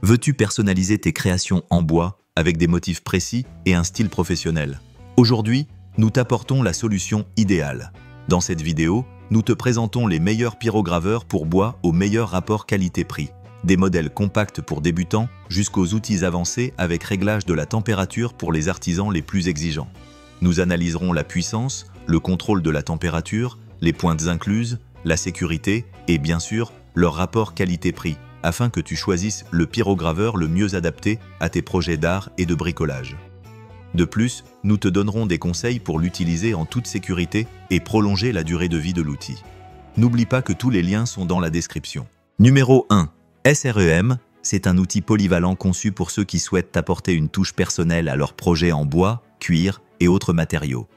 Veux-tu personnaliser tes créations en bois avec des motifs précis et un style professionnel? Aujourd'hui, nous t'apportons la solution idéale. Dans cette vidéo, nous te présentons les meilleurs pyrograveurs pour bois au meilleur rapport qualité-prix. Des modèles compacts pour débutants jusqu'aux outils avancés avec réglage de la température pour les artisans les plus exigeants. Nous analyserons la puissance, le contrôle de la température, les pointes incluses, la sécurité et bien sûr leur rapport qualité-prix afin que tu choisisses le pyrograveur le mieux adapté à tes projets d'art et de bricolage. De plus, nous te donnerons des conseils pour l'utiliser en toute sécurité et prolonger la durée de vie de l'outil. N'oublie pas que tous les liens sont dans la description. Numéro 1. SREM, c'est un outil polyvalent conçu pour ceux qui souhaitent apporter une touche personnelle à leurs projets en bois, cuir et autres matériaux.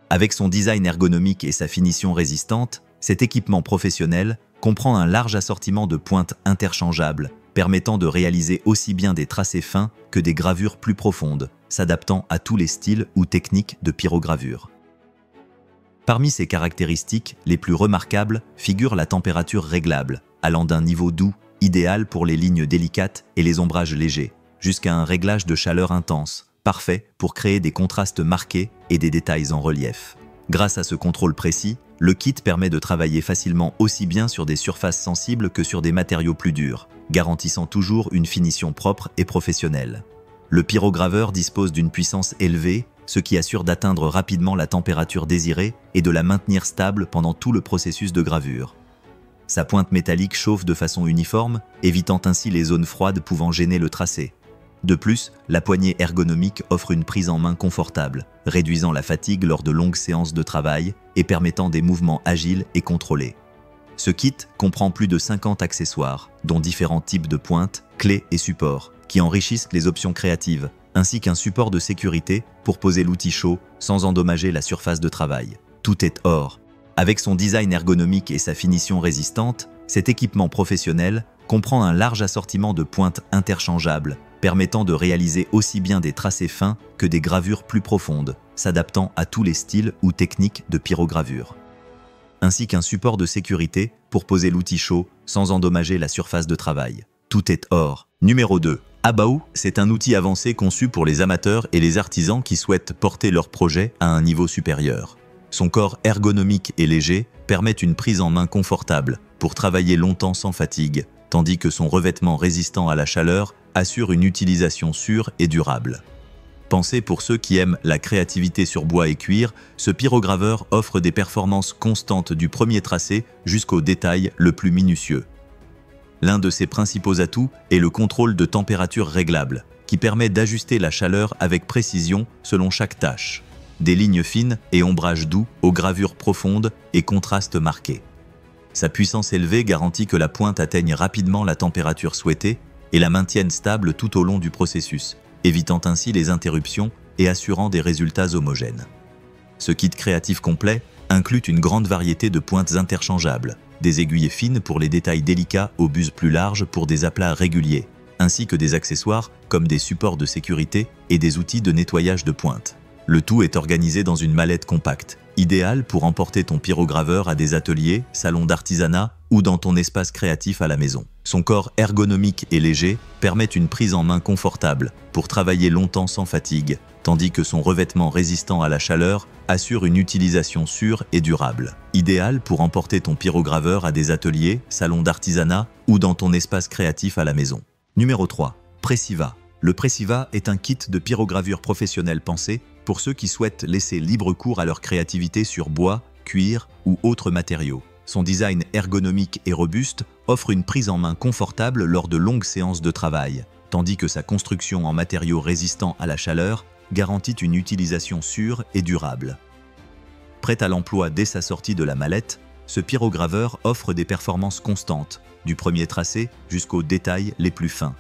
Avec son design ergonomique et sa finition résistante, cet équipement professionnel comprend un large assortiment de pointes interchangeables, permettant de réaliser aussi bien des tracés fins que des gravures plus profondes, s'adaptant à tous les styles ou techniques de pyrogravure. Parmi ses caractéristiques les plus remarquables figure la température réglable, allant d'un niveau doux, idéal pour les lignes délicates et les ombrages légers, jusqu'à un réglage de chaleur intense, parfait pour créer des contrastes marqués et des détails en relief. Grâce à ce contrôle précis, le kit permet de travailler facilement aussi bien sur des surfaces sensibles que sur des matériaux plus durs, garantissant toujours une finition propre et professionnelle. Le pyrograveur dispose d'une puissance élevée, ce qui assure d'atteindre rapidement la température désirée et de la maintenir stable pendant tout le processus de gravure. Sa pointe métallique chauffe de façon uniforme, évitant ainsi les zones froides pouvant gêner le tracé. De plus, la poignée ergonomique offre une prise en main confortable, réduisant la fatigue lors de longues séances de travail et permettant des mouvements agiles et contrôlés. Ce kit comprend plus de 50 accessoires, dont différents types de pointes, clés et supports, qui enrichissent les options créatives, ainsi qu'un support de sécurité pour poser l'outil chaud sans endommager la surface de travail. Tout est or. Avec son design ergonomique et sa finition résistante, cet équipement professionnel comprend un large assortiment de pointes interchangeables, permettant de réaliser aussi bien des tracés fins que des gravures plus profondes, s'adaptant à tous les styles ou techniques de pyrogravure. Ainsi qu'un support de sécurité pour poser l'outil chaud sans endommager la surface de travail. Tout est or. Numéro 2. Abaou, c'est un outil avancé conçu pour les amateurs et les artisans qui souhaitent porter leur projet à un niveau supérieur. Son corps ergonomique et léger permet une prise en main confortable pour travailler longtemps sans fatigue, tandis que son revêtement résistant à la chaleur assure une utilisation sûre et durable. Pensé pour ceux qui aiment la créativité sur bois et cuir, ce pyrograveur offre des performances constantes du premier tracé jusqu'au détail le plus minutieux. L'un de ses principaux atouts est le contrôle de température réglable, qui permet d'ajuster la chaleur avec précision selon chaque tâche. Des lignes fines et ombrages doux aux gravures profondes et contrastes marqués. Sa puissance élevée garantit que la pointe atteigne rapidement la température souhaitée et la maintienne stable tout au long du processus, évitant ainsi les interruptions et assurant des résultats homogènes. Ce kit créatif complet inclut une grande variété de pointes interchangeables, des aiguilles fines pour les détails délicats aux buses plus larges pour des aplats réguliers, ainsi que des accessoires comme des supports de sécurité et des outils de nettoyage de pointe. Le tout est organisé dans une mallette compacte, idéale pour emporter ton pyrograveur à des ateliers, salons d'artisanat ou dans ton espace créatif à la maison. Son corps ergonomique et léger permet une prise en main confortable pour travailler longtemps sans fatigue, tandis que son revêtement résistant à la chaleur assure une utilisation sûre et durable. Idéal pour emporter ton pyrograveur à des ateliers, salons d'artisanat ou dans ton espace créatif à la maison. Numéro 3. Pressiva. Le Pressiva est un kit de pyrogravure professionnelle pensé pour ceux qui souhaitent laisser libre cours à leur créativité sur bois, cuir ou autres matériaux. Son design ergonomique et robuste offre une prise en main confortable lors de longues séances de travail, tandis que sa construction en matériaux résistants à la chaleur garantit une utilisation sûre et durable. Prêt à l'emploi dès sa sortie de la mallette, ce pyrograveur offre des performances constantes, du premier tracé jusqu'aux détails les plus fins.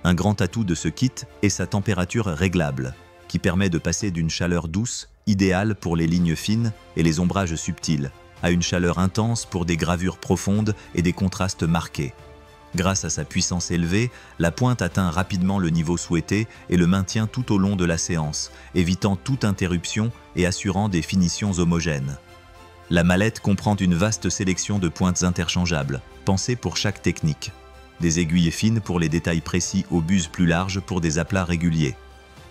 Un grand atout de ce kit est sa température réglable, qui permet de passer d'une chaleur douce, idéale pour les lignes fines et les ombrages subtils, à une chaleur intense pour des gravures profondes et des contrastes marqués. Grâce à sa puissance élevée, la pointe atteint rapidement le niveau souhaité et le maintient tout au long de la séance, évitant toute interruption et assurant des finitions homogènes. La mallette comprend une vaste sélection de pointes interchangeables, pensées pour chaque technique. des aiguilles fines pour les détails précis aux buses plus larges pour des aplats réguliers.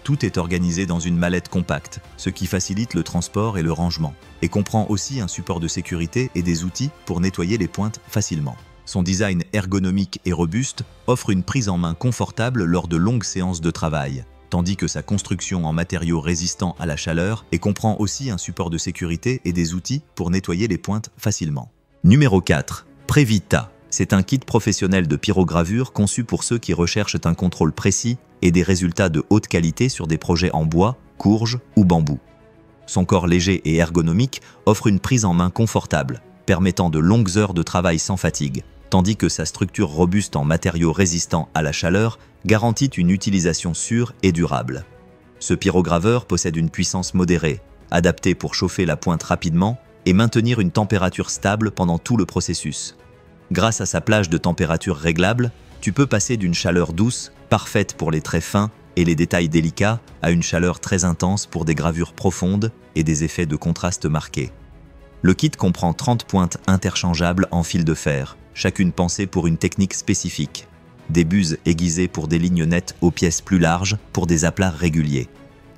Tout est organisé dans une mallette compacte, ce qui facilite le transport et le rangement, et comprend aussi un support de sécurité et des outils pour nettoyer les pointes facilement. Son design ergonomique et robuste offre une prise en main confortable lors de longues séances de travail, tandis que sa construction en matériaux résistants à la chaleur et comprend aussi un support de sécurité et des outils pour nettoyer les pointes facilement. Numéro 4. Previta. C'est un kit professionnel de pyrogravure conçu pour ceux qui recherchent un contrôle précis et des résultats de haute qualité sur des projets en bois, courge ou bambou. Son corps léger et ergonomique offre une prise en main confortable, permettant de longues heures de travail sans fatigue, tandis que sa structure robuste en matériaux résistants à la chaleur garantit une utilisation sûre et durable. Ce pyrograveur possède une puissance modérée, adaptée pour chauffer la pointe rapidement et maintenir une température stable pendant tout le processus. Grâce à sa plage de température réglable, tu peux passer d'une chaleur douce, parfaite pour les traits fins et les détails délicats, à une chaleur très intense pour des gravures profondes et des effets de contraste marqués. Le kit comprend 30 pointes interchangeables en fil de fer, chacune pensée pour une technique spécifique. Des buses aiguisées pour des lignes nettes aux pièces plus larges pour des aplats réguliers.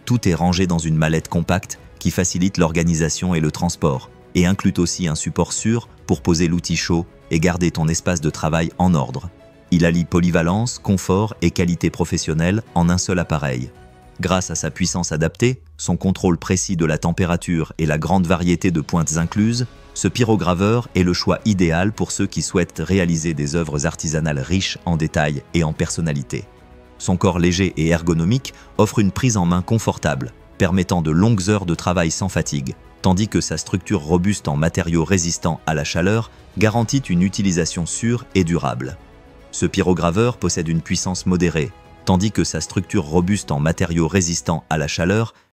Tout est rangé dans une mallette compacte qui facilite l'organisation et le transport, et inclut aussi un support sûr pour poser l'outil chaud et garder ton espace de travail en ordre. Il allie polyvalence, confort et qualité professionnelle en un seul appareil. Grâce à sa puissance adaptée, son contrôle précis de la température et la grande variété de pointes incluses, ce pyrograveur est le choix idéal pour ceux qui souhaitent réaliser des œuvres artisanales riches en détails et en personnalité. Son corps léger et ergonomique offre une prise en main confortable, permettant de longues heures de travail sans fatigue, tandis que sa structure robuste en matériaux résistants à la chaleur garantit une utilisation sûre et durable. Ce pyrograveur possède une puissance modérée, tandis que sa structure robuste en matériaux résistants à la chaleur